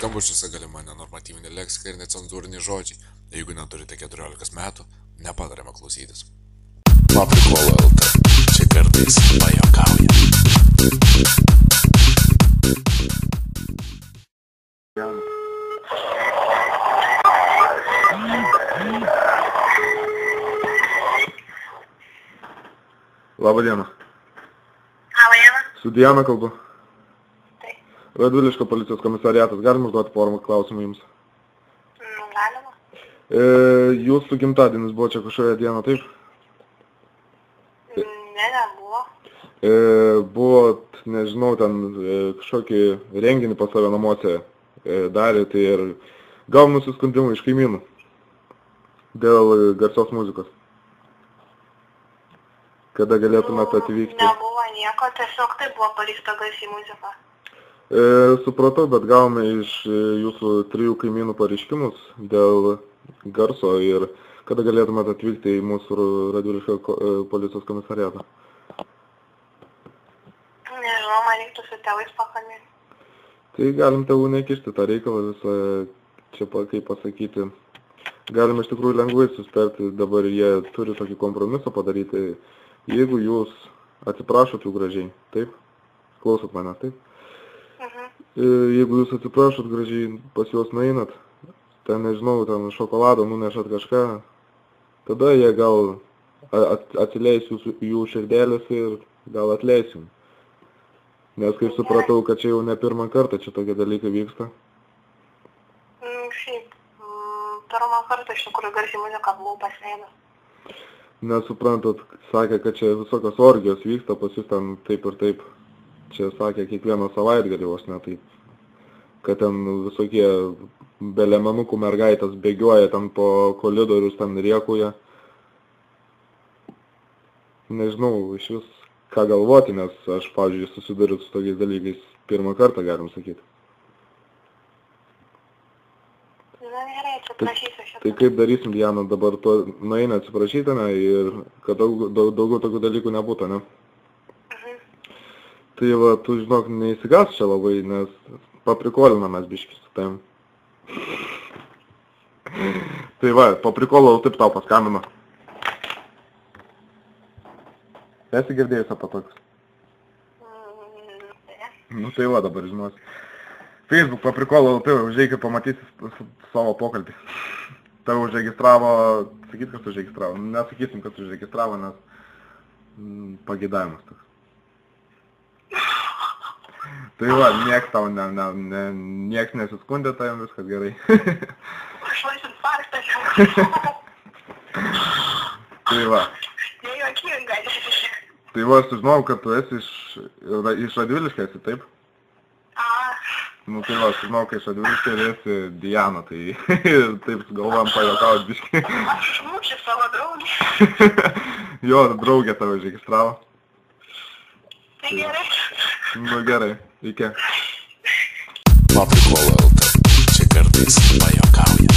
skambučiuose galima nenormatyvinė leksika ir necenzūriniai žodžiai. Jeigu neturite 14 metų, nepatariama klausytis. Paprikola LT. Čia kartais pajuokauja. Labą dieną. Labą dieną. Su Diana kalbu. Taip. Radviliškio policijos komisariatas. Galima užduoti porą klausimų jums? Galima. Jūsų gimtadienis buvo čia kažkoje dieną, taip? Ne, nebuvo. Buvot, nežinau, ten kažkokį renginį pas save namuose darėte ir gavom nusiskundimų iš kaimynų dėl garsios muzikos. Kada galėtumėte atvykti? Nebuvo nieko, tiesiog tai buvo paleista garsi muzika. Supratau, bet gavome iš jūsų 3 kaimynų pareiškimus dėl garso ir kada galėtumėte atvykti į mūsų Radviliškio policijos komisariatą? Nežinau, man reiktų su tėvais pakalbėti. Tai galim tėvų nekišti tą reikalą visą, čia kaip pasakyti. Galim iš tikrųjų lengvai susitarti, dabar jie turi tokį kompromisą padaryti. Jeigu jūs atsiprašot jų gražiai, taip? Klausot manęs, taip? Jeigu jūs atsiprašot gražiai, pas juos nueinat, ten, nežinau, ten šokolado nunešat kažką, tada jie gal atsileis jų širdelės ir gal atleisim. Nes kaip supratau, kad čia jau ne pirmą kartą čia tokie dalykai vyksta. Šiaip, pirmą kartą iš tikrųjų garsi muzika buvau pasleidęs. Nesuprantat, sakė, kad čia visokios orgijos vyksta, pas jūs ten taip ir taip. Čia sakė kiekvieną savaitgalį vos ne taip. Kad ten visokie belemenukų mergaitės bėgioja ten po koridorius, ten riekuja. Nežinau iš vis ką galvoti, nes aš, pavyzdžiui, susiduriu su tokiais dalykais pirmą kartą, galim sakyti. Tai kaip darysim, Diana, dabar to nueina atsiprašyti, ne, ir kad daugiau tokių dalykų nebūtų, ne? Tai va, tu žinok, neįsigas čia labai, nes paprikolinam mes biškis su tavim. Tai va, paprikolau taip tau paskambino. Esi girdėjus apie tokius? Nu tai va, dabar žinosi. Facebook paprikolau, tai užeikit pamatysi savo pokalbį. Tave užregistravo, sakyt, kas užregistravo. Nesakysim, kas užregistravo, nes pageidavimas toks. Tai va, nieks tau, nieks nesiskundė, tai jam viskas gerai. Aš vais infarktą. Tai va. Nejuokinga. Tai va, sužinojau, kad tu esi iš Radviliškio esi, taip? Nu tai va, sužinau, kai iš Radviliškio ir esi Diana, tai taip galvojam pajuokaut biškį. Aš išmušiu savo draugį. Jo, draugė tave užregistravo. Tai gerai. Nu gerai, iki. Paprikola LT. Čia kartais pajuokauja.